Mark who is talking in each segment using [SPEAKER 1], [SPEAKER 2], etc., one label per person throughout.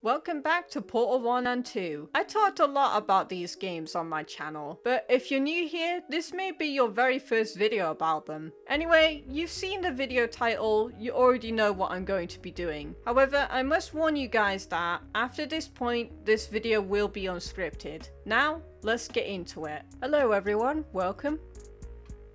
[SPEAKER 1] Welcome back to Portal 1 and 2. I talked a lot about these games on my channel, but if you're new here, this may be your very first video about them. Anyway, you've seen the video title, you already know what I'm going to be doing. However, I must warn you guys that after this point, this video will be unscripted. Now, let's get into it. Hello everyone, welcome.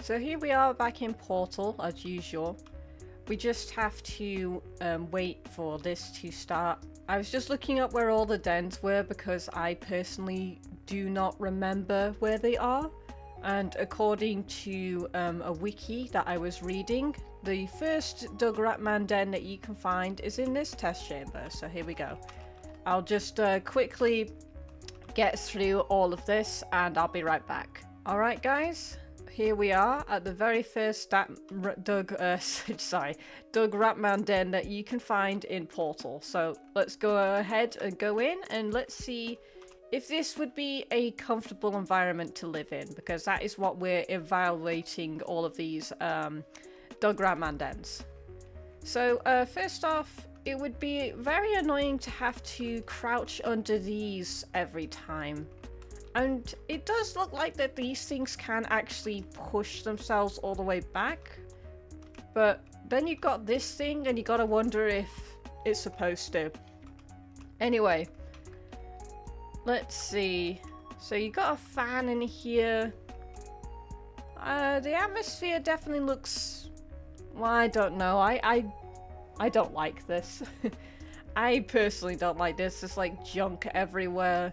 [SPEAKER 1] So here we are back in Portal as usual. We just have to wait for this to start. I was just looking up where all the dens were because I personally do not remember where they are. And according to a wiki that I was reading, the first Doug Rattman den that you can find is in this test chamber. So here we go. I'll just quickly get through all of this and I'll be right back. Alright guys. Here we are at the very first Doug Rattman den that you can find in Portal. So let's go ahead and go in and let's see if this would be a comfortable environment to live in, because that is what we're evaluating all of these Doug Rattman dens. So first off, it would be very annoying to have to crouch under these every time. And it does look like that these things can actually push themselves all the way back. But then you've got this thing and you gotta wonder if it's supposed to. Anyway, let's see. So you got a fan in here. The atmosphere definitely looks... well, I don't know. I don't like this. I personally don't like this. There's like junk everywhere.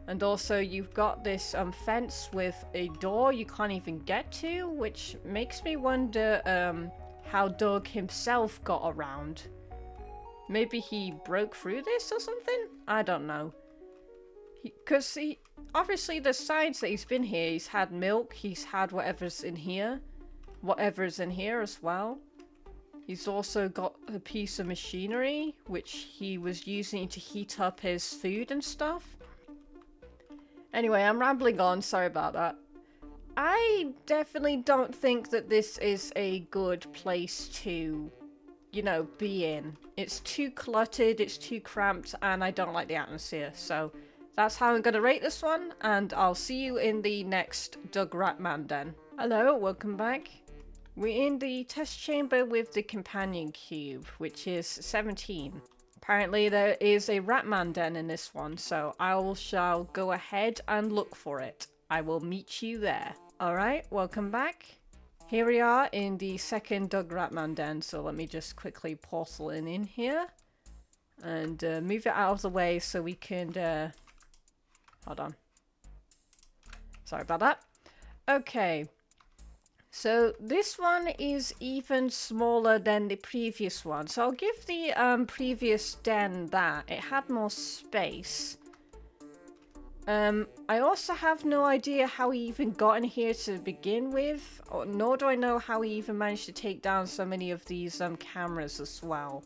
[SPEAKER 1] And also you've got this fence with a door you can't even get to, which makes me wonder how Doug himself got around. Maybe he broke through this or something? I don't know. Because obviously the signs that he's been here, he's had milk, he's had whatever's in here as well. He's also got a piece of machinery, which he was using to heat up his food and stuff. Anyway, I'm rambling on, sorry about that. I definitely don't think that this is a good place to, you know, be in. It's too cluttered, it's too cramped, and I don't like the atmosphere. So that's how I'm going to rate this one, and I'll see you in the next Doug Rattman den. Hello, welcome back. We're in the test chamber with the companion cube, which is 17. Apparently there is a Rattman den in this one, so I shall go ahead and look for it. I will meet you there. Alright, welcome back. Here we are in the second Doug Rattman den, so let me just quickly portal in here. And move it out of the way so we can... hold on. Sorry about that. Okay. So this one is even smaller than the previous one. So I'll give the previous den that. It had more space. I also have no idea how he even got in here to begin with. Nor do I know how he even managed to take down so many of these cameras as well.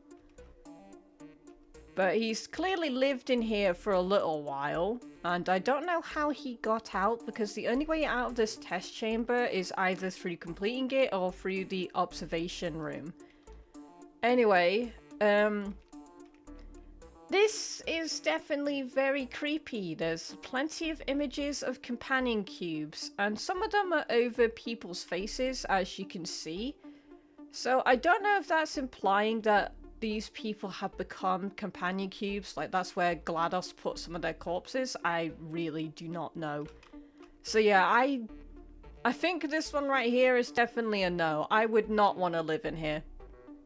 [SPEAKER 1] But he's clearly lived in here for a little while, and I don't know how he got out, because the only way out of this test chamber is either through completing it or through the observation room. Anyway, this is definitely very creepy. There's plenty of images of companion cubes, and some of them are over people's faces, as you can see. So I don't know if that's implying that these people have become companion cubes, like that's where GLaDOS put some of their corpses. I really do not know. So yeah, I think this one right here is definitely a no. I would not want to live in here.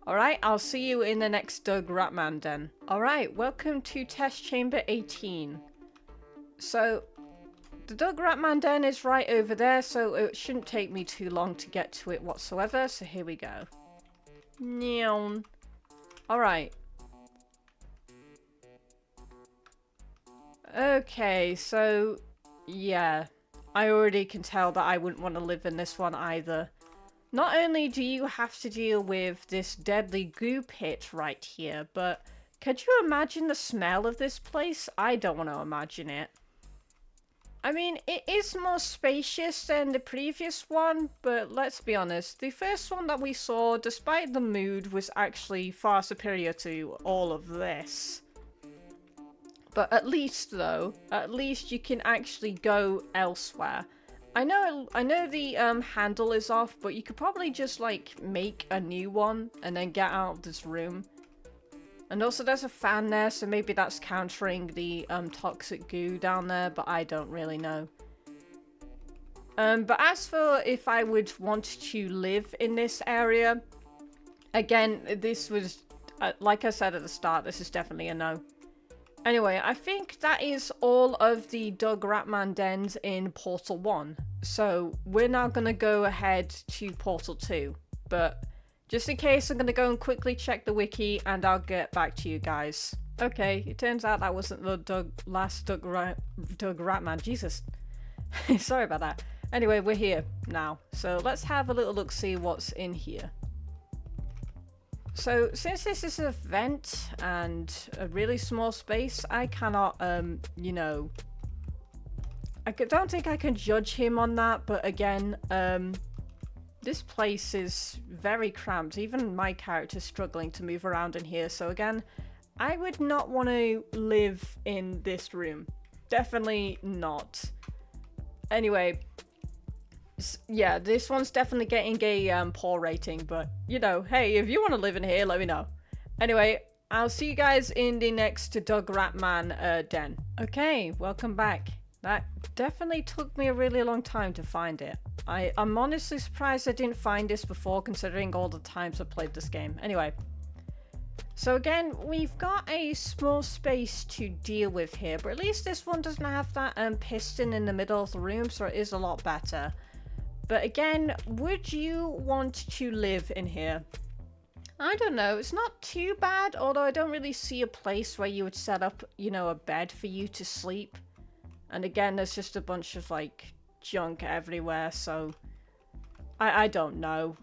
[SPEAKER 1] Alright, I'll see you in the next Doug Rattman den. Alright, welcome to test chamber 18. So, the Doug Rattman den is right over there, so it shouldn't take me too long to get to it whatsoever. So here we go. Nyeon. Alright. Okay, so yeah, I already can tell that I wouldn't want to live in this one either. Not only do you have to deal with this deadly goo pit right here, but could you imagine the smell of this place? I don't want to imagine it. I mean, it is more spacious than the previous one, but let's be honest, the first one that we saw, despite the mood, was actually far superior to all of this. But at least though, at least you can actually go elsewhere. I know the handle is off, but you could probably just like make a new one and then get out of this room. And also there's a fan there, so maybe that's countering the toxic goo down there, but I don't really know. But as for if I would want to live in this area, again, this was, like I said at the start, this is definitely a no. Anyway, I think that is all of the Doug Rattman dens in Portal 1. So we're now going to go ahead to Portal 2. But just in case, I'm going to go and quickly check the wiki and I'll get back to you guys. Okay, it turns out that wasn't the last Doug Rattman. Jesus. Sorry about that. Anyway, we're here now. So let's have a little look, see what's in here. So, since this is a vent and a really small space, I cannot, you know, don't think I can judge him on that, but again, this place is very cramped. Even my character's struggling to move around in here, so again, I would not want to live in this room. Definitely not. Anyway, yeah, this one's definitely getting a poor rating, but you know, hey, if you want to live in here, let me know. Anyway, I'll see you guys in the next Doug Rattman den. Okay, welcome back. That definitely took me a really long time to find it. I'm honestly surprised I didn't find this before, considering all the times I played this game. Anyway, so again, we've got a small space to deal with here, but at least this one doesn't have that piston in the middle of the room, so it is a lot better. But again, would you want to live in here? I don't know, it's not too bad, although I don't really see a place where you would set up, you know, a bed for you to sleep. And again, there's just a bunch of, like, junk everywhere, so I don't know.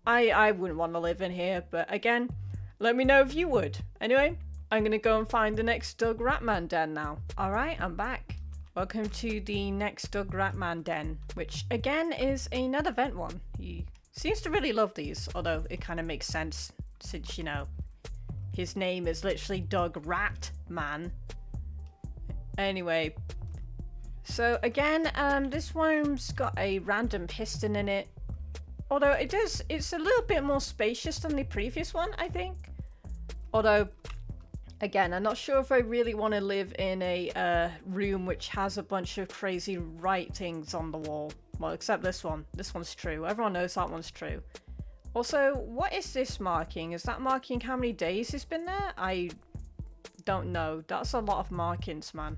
[SPEAKER 1] I wouldn't want to live in here, but again, let me know if you would. Anyway, I'm gonna go and find the next Doug Rattman den now. Alright, I'm back. Welcome to the next Doug Rattman den, which again is another vent one. He seems to really love these, although it kind of makes sense since, you know, his name is literally Doug Rattman. Anyway, so again, this one's got a random piston in it, although it's a little bit more spacious than the previous one, I think. Although, again, I'm not sure if I really want to live in a room which has a bunch of crazy writings on the wall. Well, except this one. This one's true. Everyone knows that one's true. Also, what is this marking? Is that marking how many days it's been there? I don't know. That's a lot of markings, man.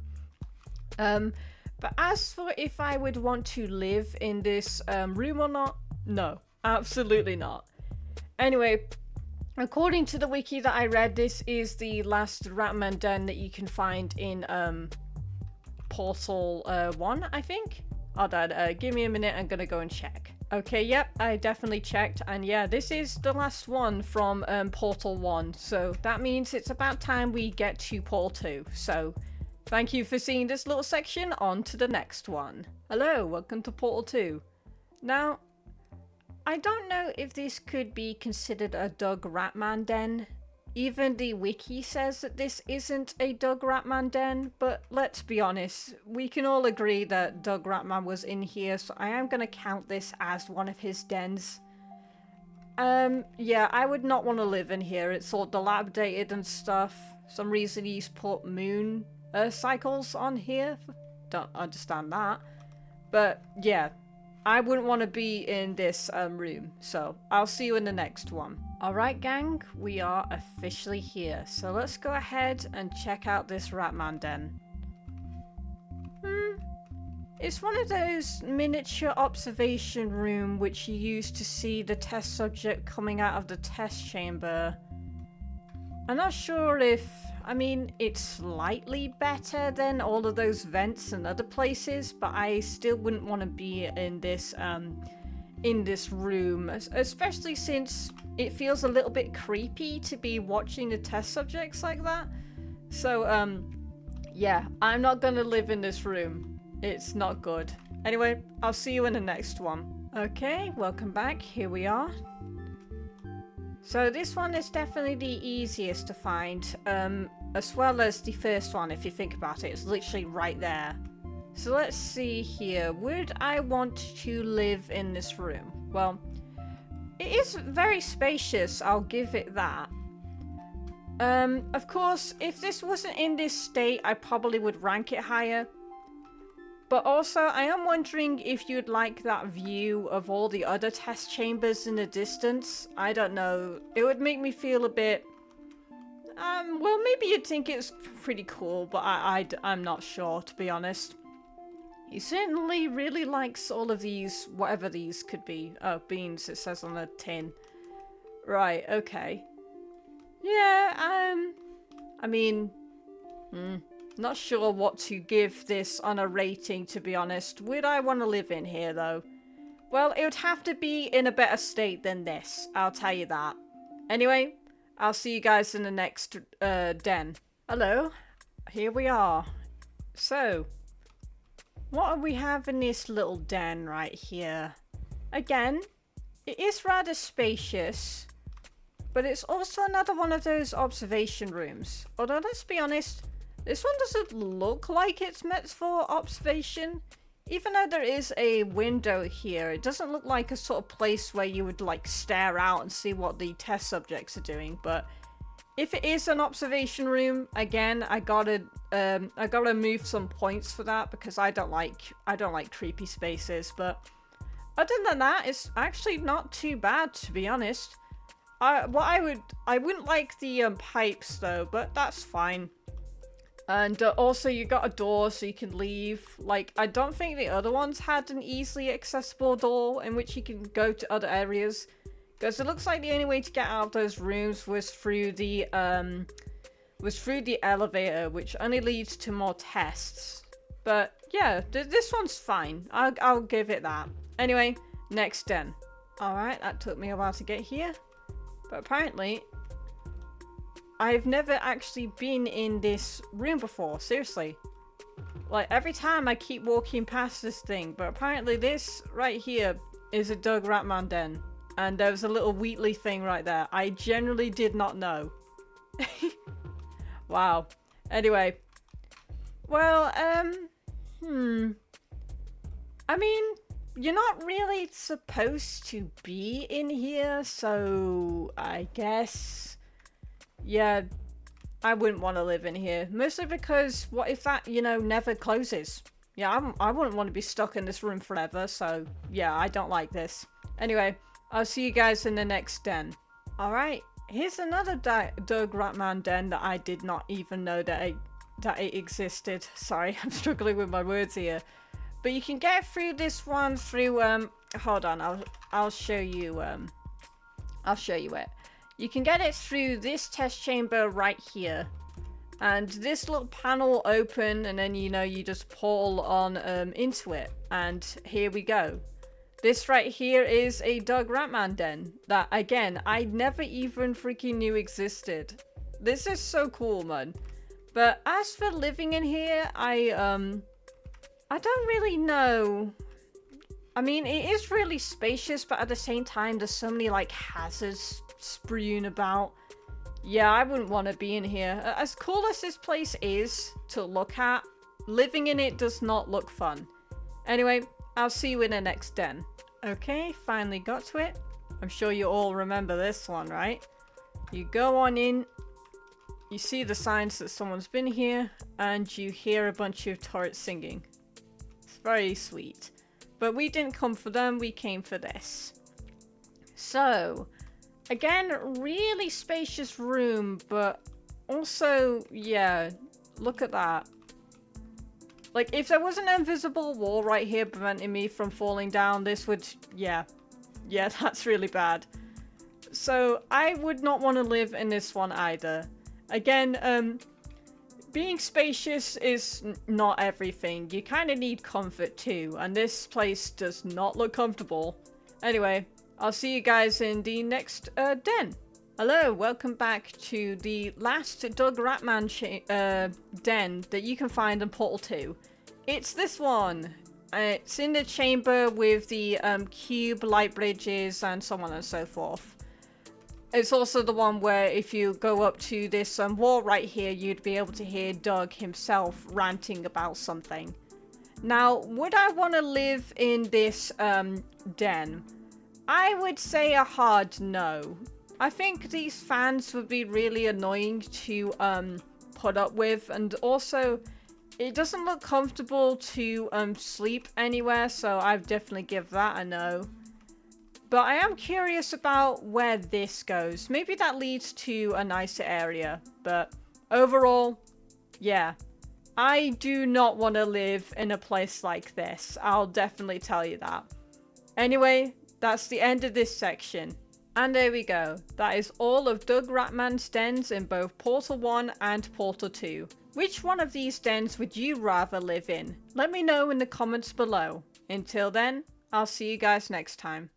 [SPEAKER 1] But as for if I would want to live in this room or not, no, absolutely not. Anyway, according to the wiki that I read, this is the last Rattman den that you can find in Portal 1, I think. Hold on, give me a minute, I'm gonna go and check. Okay, yep, I definitely checked, and yeah, this is the last one from Portal 1, so that means it's about time we get to Portal 2, so thank you for seeing this little section, on to the next one. Hello, welcome to Portal 2. Now, I don't know if this could be considered a Doug Rattman den. Even the wiki says that this isn't a Doug Rattman den, but let's be honest, we can all agree that Doug Rattman was in here, so I am going to count this as one of his dens. Yeah, I would not want to live in here. It's all dilapidated and stuff. For some reason he's put moon cycles on here. Don't understand that. But yeah, I wouldn't want to be in this room, so I'll see you in the next one. Alright gang, we are officially here, so let's go ahead and check out this Rattman den. It's one of those miniature observation room which you use to see the test subject coming out of the test chamber. I'm not sure if, I mean, it's slightly better than all of those vents and other places, but I still wouldn't want to be in this room, especially since it feels a little bit creepy to be watching the test subjects like that. So, yeah, I'm not gonna live in this room. It's not good. Anyway, I'll see you in the next one. Okay, welcome back. Here we are. So this one is definitely the easiest to find. as well as the first one, if you think about it. It's literally right there. So let's see here. Would I want to live in this room? Well, it is very spacious, I'll give it that. Of course, if this wasn't in this state, I probably would rank it higher. But also, I am wondering if you'd like that view of all the other test chambers in the distance. I don't know. It would make me feel a bit... well, maybe you'd think it's pretty cool, but I'm not sure, to be honest. He certainly really likes all of these, whatever these could be. Oh, beans, it says on the tin. Right, okay. Yeah, I mean, not sure what to give this on a rating, to be honest. Would I want to live in here, though? Well, it would have to be in a better state than this, I'll tell you that. Anyway, I'll see you guys in the next den. Hello, here we are. So, what do we have in this little den right here? Again, it is rather spacious, but it's also another one of those observation rooms. Although, let's be honest, this one doesn't look like it's meant for observation. Even though there is a window here, it doesn't look like a sort of place where you would like stare out and see what the test subjects are doing. But if it is an observation room, again, I gotta move some points for that because I don't like creepy spaces. But other than that, it's actually not too bad, to be honest. I wouldn't like the pipes though, but that's fine. And also you got a door so you can leave. Like, I don't think the other ones had an easily accessible door in which you can go to other areas. Because it looks like the only way to get out of those rooms was through the elevator, which only leads to more tests. But yeah, this one's fine. I'll give it that. Anyway, next den. Alright, that took me a while to get here. But apparently, I've never actually been in this room before, seriously. Like, every time I keep walking past this thing, but apparently this right here is a Doug Rattman den. And there's a little Wheatley thing right there. I generally did not know. Wow. Anyway. Well, I mean, you're not really supposed to be in here, so I guess... Yeah, I wouldn't want to live in here. Mostly because, what if that, you know, never closes? Yeah, I wouldn't want to be stuck in this room forever, so yeah, I don't like this. Anyway, I'll see you guys in the next den. Alright, here's another Doug Rattman den that I did not even know that it existed. Sorry, I'm struggling with my words here. But you can get through this one through, hold on, I'll show you it. You can get it through this test chamber right here. And this little panel open, and then, you know, you just pull on into it. And here we go. This right here is a Doug Rattman den that, again, I never even freaking knew existed. This is so cool, man. But as for living in here, I don't really know. I mean, it is really spacious, but at the same time, there's so many, like, hazards spewing about. Yeah, I wouldn't want to be in here. As cool as this place is to look at, living in it does not look fun. Anyway, I'll see you in the next den. Okay, finally got to it. I'm sure you all remember this one, right? You go on in, you see the signs that someone's been here, and you hear a bunch of turrets singing. It's very sweet. But we didn't come for them, we came for this. So, again, really spacious room, but also, yeah, look at that. Like, if there was an invisible wall right here preventing me from falling down, this would, yeah, that's really bad. So, I would not want to live in this one either. Again, being spacious is not everything. You kind of need comfort too, and this place does not look comfortable. Anyway, I'll see you guys in the next den. Hello, welcome back to the last Doug Rattman den that you can find in Portal 2. It's this one. It's in the chamber with the cube light bridges and so on and so forth. It's also the one where if you go up to this wall right here, you'd be able to hear Doug himself ranting about something. Now, would I want to live in this den? I would say a hard no. I think these fans would be really annoying to put up with, and also it doesn't look comfortable to sleep anywhere, so I'd definitely give that a no. But I am curious about where this goes. Maybe that leads to a nicer area. But overall, yeah. I do not want to live in a place like this. I'll definitely tell you that. Anyway, that's the end of this section. And there we go. That is all of Doug Rattman's dens in both Portal 1 and Portal 2. Which one of these dens would you rather live in? Let me know in the comments below. Until then, I'll see you guys next time.